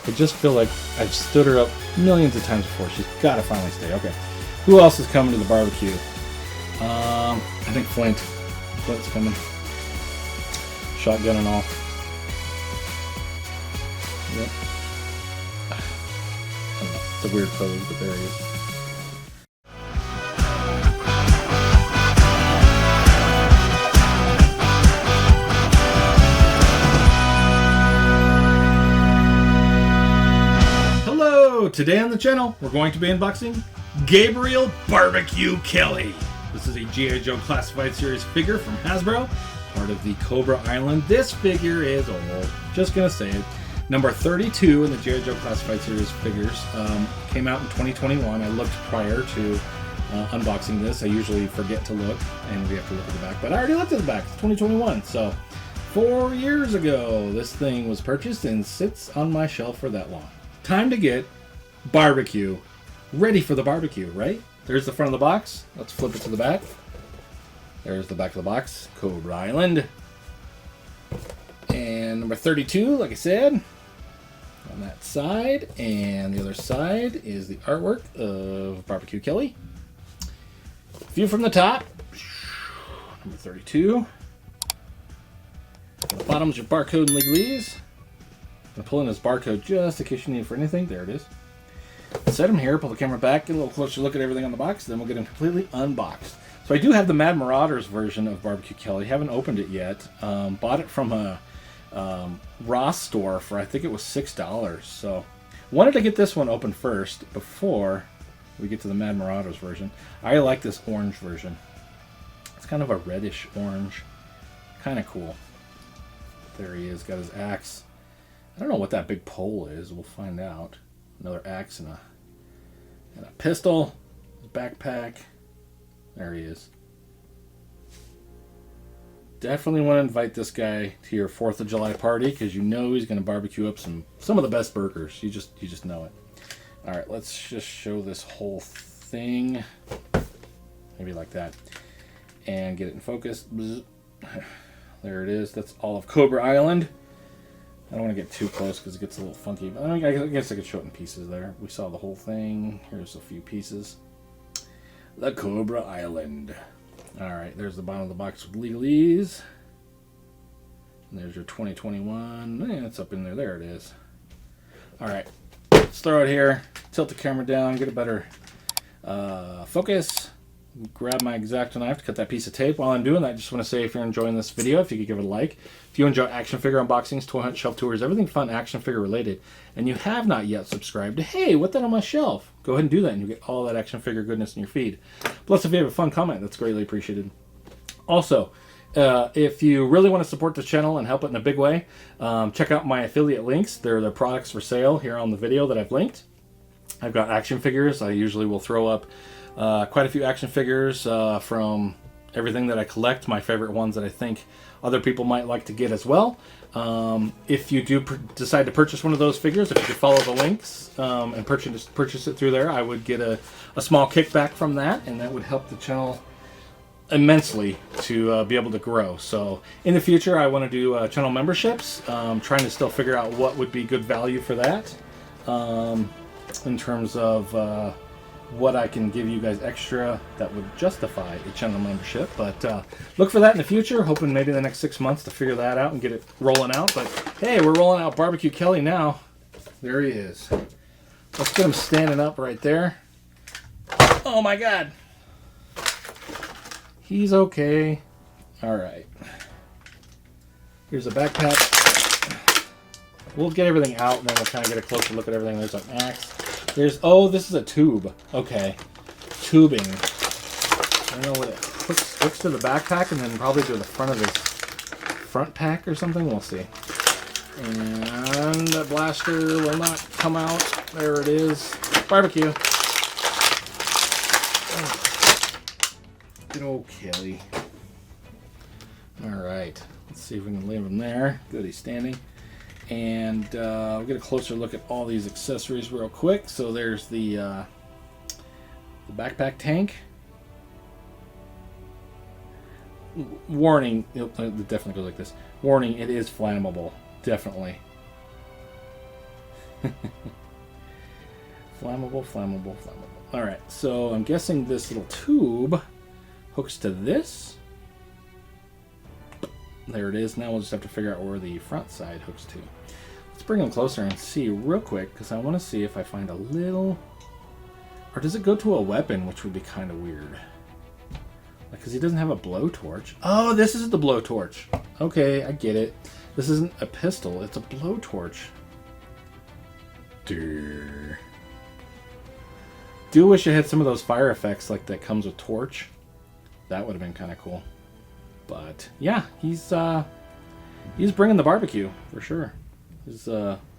I just feel like I've stood her up millions of times before. She's got to finally stay. Okay. Who else is coming to the barbecue? I think Flint. Flint's coming. Shotgun and all. Yep. I don't know. It's a weird pose, but there he is. Hello! Today on the channel, we're going to be unboxing Gabriel Barbecue Kelly. This is a G.I.Joe classified series figure from Hasbro, part of the Cobra Island. This figure is old. Just gonna say it. Number 32 in the G.I.Joe classified series figures. Came out in 2021. I looked prior to unboxing this. I usually forget to look, and we have to look at the back. But I already looked at the back. It's 2021. So 4 years ago, this thing was purchased and sits on my shelf for that long. Time to get barbecue ready for the barbecue, right? There's the front of the box. Let's flip it to the back. There's the back of the box. Cobra Island. And number 32, like I said, on that side. And the other side is the artwork of Barbecue Kelly. View from the top. Number 32. On the bottom's your barcode and legalese. I'm going to pull in this barcode just in case you need it for anything. There it is. Set him here, pull the camera back, get a little closer look at everything on the box, then we'll get him completely unboxed. So I do have the Mad Marauders version of Barbecue Kelly. Haven't opened it yet. Bought it from a Ross store for, I think it was $6. So wanted to get this one open first before we get to the Mad Marauders version. I like this orange version. It's kind of a reddish orange. Kind of cool. There he is, got his axe. I don't know what that big pole is. We'll find out. Another axe and a pistol. His backpack. There he is. Definitely want to invite this guy to your 4th of July party because you know he's going to barbecue up some of the best burgers. You just know it. All right, let's just show this whole thing. Maybe like that. And get it in focus. There it is. That's all of Cobra Island. I don't want to get too close because it gets a little funky. But I guess I could show it in pieces there. We saw the whole thing. Here's a few pieces. The Cobra Island. Alright, there's the bottom of the box with legalese. And there's your 2021. Man, it's up in there. There it is. Alright, let's throw it here. Tilt the camera down. Get a better focus. Grab my X-Acto knife to cut that piece of tape. While I'm doing that, I just want to say if you're enjoying this video, if you could give it a like. If you enjoy action figure unboxings, toy hunt, shelf tours, everything fun action figure related, and you have not yet subscribed to Hey, What That On My Shelf, go ahead and do that and you get all that action figure goodness in your feed. Plus, if you have a fun comment, that's greatly appreciated. Also, if you really want to support this channel and help it in a big way, check out my affiliate links. They're the products for sale here on the video that I've linked. I've got action figures. I usually will throw up quite a few action figures from everything that I collect, my favorite ones that I think other people might like to get as well. If you do decide to purchase one of those figures, if you could follow the links and purchase it through there, I would get a small kickback from that, and that would help the channel immensely to be able to grow. So in the future, I want to do channel memberships. Trying to still figure out what would be good value for that in terms of what I can give you guys extra that would justify a channel membership. But look for that in the future, hoping maybe the next 6 months to figure that out and get it rolling out. But hey, we're rolling out Barbecue Kelly now. There he is. Let's get him standing up right there. Oh my God. He's okay. All right. Here's a backpack. We'll get everything out and then we'll kind of get a closer look at everything. There's an axe. Oh, this is a tube. Okay. Tubing. I don't know what it hooks to the backpack and then probably to the front of his front pack or something. We'll see. And the blaster will not come out. There it is. Barbecue. Good old Kelly. Alright. Let's see if we can leave him there. Good, he's standing. And we'll get a closer look at all these accessories real quick. So there's the backpack tank. Warning, it definitely goes like this. Warning, it is flammable. Definitely. Flammable, flammable, flammable. All right, so I'm guessing this little tube hooks to this. There it is. Now we'll just have to figure out where the front side hooks to. Let's bring them closer and see real quick, because I want to see if I find a little... Or does it go to a weapon, which would be kind of weird? Like, because he doesn't have a blowtorch. Oh, this is the blowtorch. Okay, I get it. This isn't a pistol, it's a blowtorch. Do wish it had some of those fire effects like that comes with torch. That would have been kind of cool. But yeah, he's bringing the barbecue for sure. His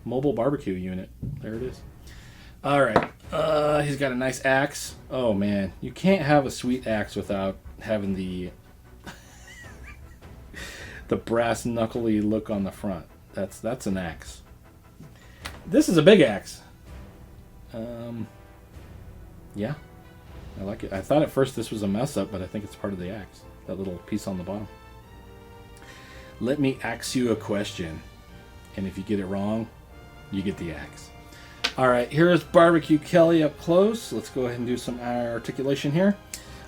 mobile barbecue unit. There it is. All right. He's got a nice axe. Oh man, you can't have a sweet axe without having the the brass knuckly look on the front. That's an axe. This is a big axe. Yeah, I like it. I thought at first this was a mess up, but I think it's part of the axe. That little piece on the bottom. Let me ask you a question, and if you get it wrong, you get the axe. All right, here's Barbecue Kelly up close. Let's go ahead and do some articulation here.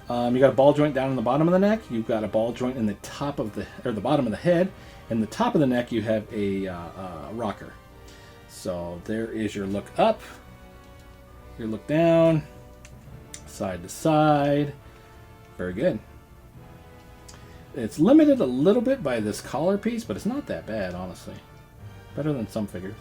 You got a ball joint down in the bottom of the neck. You've got a ball joint in the top of the bottom of the head. In the top of the neck, you have a rocker. So there is your look up, your look down, side to side. Very good. It's limited a little bit by this collar piece, but it's not that bad, honestly. Better than some figures.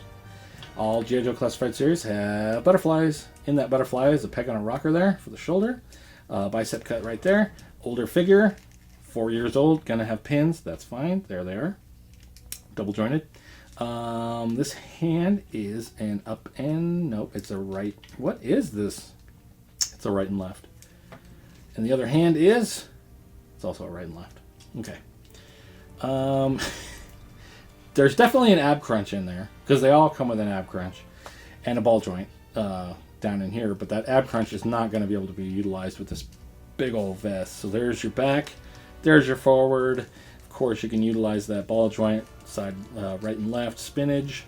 All G.I. Joe Classified series have butterflies. In that butterfly is a peg on a rocker there for the shoulder. Bicep cut right there. Older figure, 4 years old, gonna have pins. That's fine. There they are. Double jointed. This hand is an up and... Nope, it's a right. What is this? It's a right and left. And the other hand is... It's also a right and left. Okay. There's definitely an ab crunch in there, because they all come with an ab crunch and a ball joint down in here, but that ab crunch is not going to be able to be utilized with this big old vest. So there's your back, there's your forward. Of course, you can utilize that ball joint side, right and left, spinach.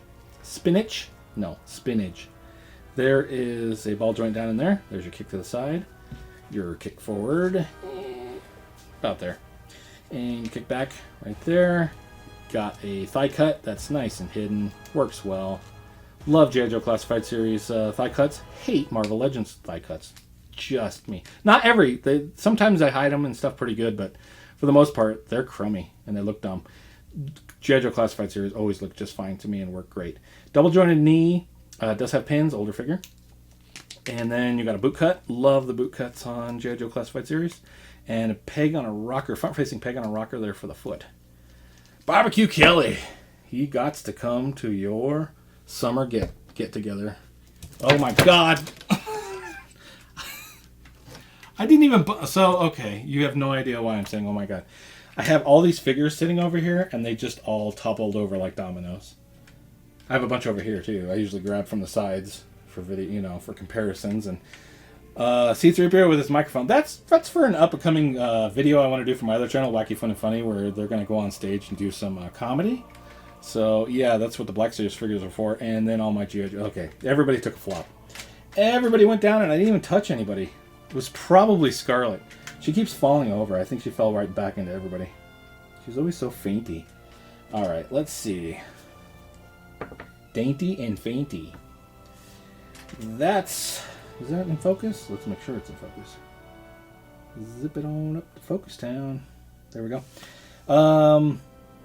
There is a ball joint down in there. There's your kick to the side, your kick forward, about there, and you kick back right there. Got a thigh cut that's nice and hidden, works well. Love G.I. Joe Classified series thigh cuts. Hate Marvel Legends thigh cuts. Just me. Not every. Sometimes I hide them and stuff pretty good, but for the most part, they're crummy and they look dumb. G.I. Joe Classified series always look just fine to me and work great. Double jointed knee does have pins, older figure. And then you got a boot cut. Love the boot cuts on G.I. Joe Classified series. And a peg on a rocker, front facing peg on a rocker there for the foot. Barbecue Kelly, he gots to come to your summer get together. Oh my God! I didn't even. So okay, you have no idea why I'm saying oh my God. I have all these figures sitting over here, and they just all toppled over like dominoes. I have a bunch over here too. I usually grab from the sides for video, for comparisons. And C3PO with his microphone. That's for an up-and-coming video I want to do for my other channel, Wacky Fun and Funny, where they're going to go on stage and do some comedy. So yeah, that's what the Black Series figures are for. And then all my G.I. Joe. Okay, everybody took a flop. Everybody went down, and I didn't even touch anybody. It was probably Scarlet. She keeps falling over. I think she fell right back into everybody. She's always so fainty. All right, let's see. Dainty and fainty. Is that in focus? Let's make sure it's in focus. Zip it on up to Focus Town. There we go.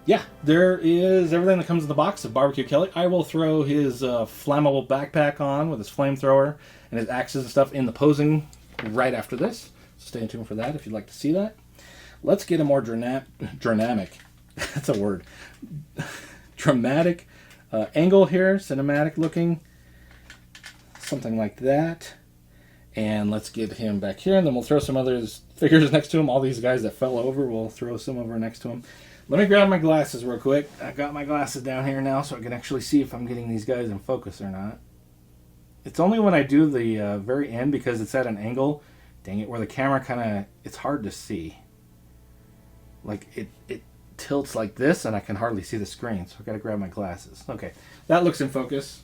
Yeah, there is everything that comes in the box of Barbecue Kelly. I will throw his flammable backpack on with his flamethrower and his axes and stuff in the posing right after this. So stay tuned for that if you'd like to see that. Let's get a more dramatic. That's a word. Dramatic angle here, cinematic looking. Something like that. And let's get him back here, and then we'll throw some other figures next to him. All these guys that fell over, we'll throw some over next to him. Let me grab my glasses real quick. I've got my glasses down here now, so I can actually see if I'm getting these guys in focus or not. It's only when I do the very end, because it's at an angle, dang it, where the camera kind of, it's hard to see. Like, it tilts like this, and I can hardly see the screen, so I've got to grab my glasses. Okay, that looks in focus.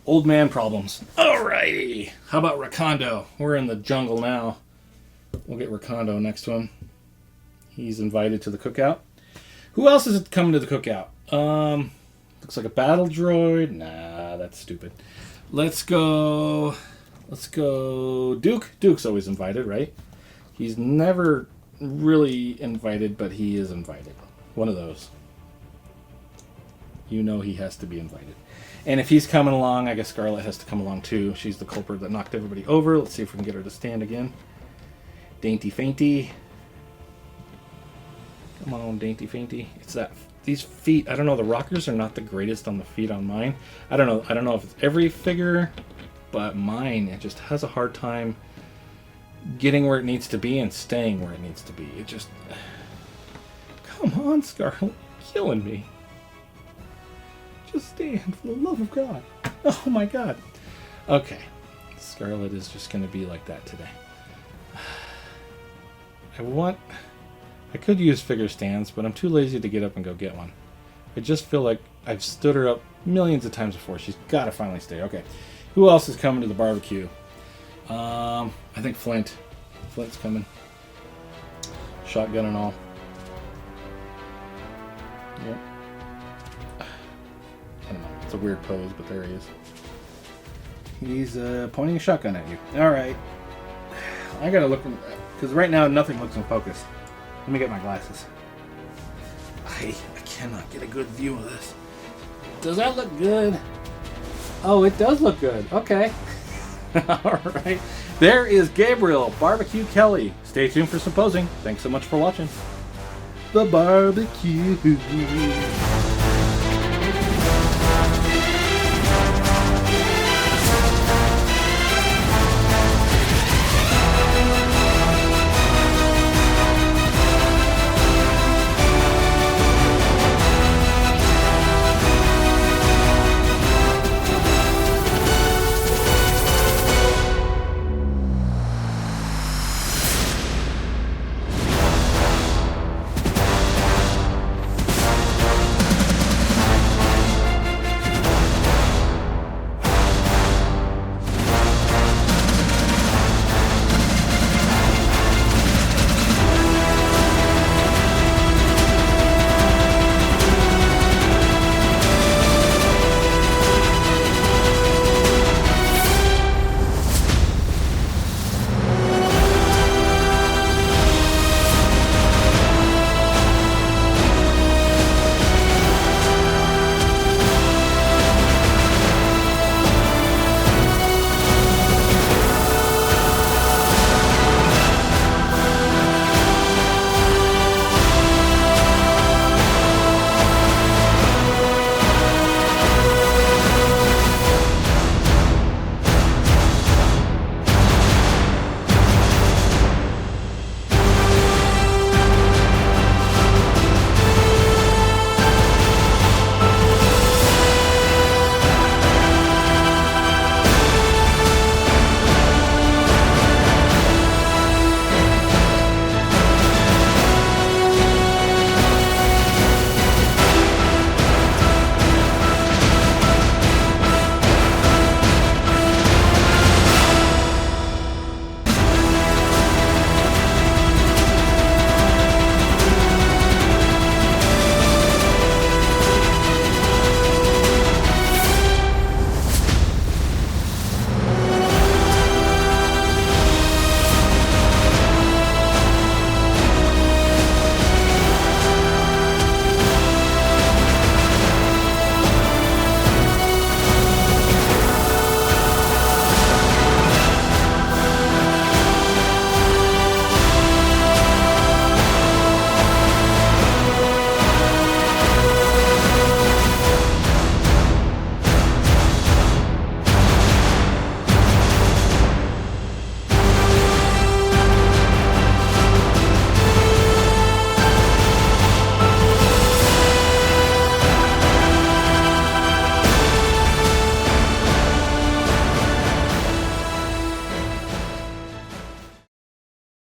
Old man problems. Alrighty. How about Rakondo? We're in the jungle now. We'll get Rakondo next to him. He's invited to the cookout. Who else is coming to the cookout? Looks like a battle droid. Nah, that's stupid. Let's go Duke. Duke's always invited, right? He's never really invited, but he is invited. One of those. You know he has to be invited. And if he's coming along, I guess Scarlet has to come along too. She's the culprit that knocked everybody over. Let's see if we can get her to stand again. Dainty Fainty. Come on, Dainty Fainty. It's that these feet. I don't know. The rockers are not the greatest on the feet on mine. I don't know if it's every figure, but mine, it just has a hard time getting where it needs to be and staying where it needs to be. It just, come on, Scarlet, killing me. Just stand, for the love of God. Oh my God. Okay, Scarlet is just going to be like that today. I could use figure stands, but I'm too lazy to get up and go get one. I just feel like I've stood her up millions of times before. She's got to finally stay. Okay, who else is coming to the barbecue? I think Flint. Flint's coming. Shotgun and all. Yep. I don't know. It's a weird pose, but there he is. He's pointing a shotgun at you. All right. I gotta look, because right now nothing looks in focus. Let me get my glasses. I cannot get a good view of this. Does that look good? Oh, it does look good. Okay. All right. There is Gabriel Barbecue Kelly. Stay tuned for some posing. Thanks so much for watching. The barbecue.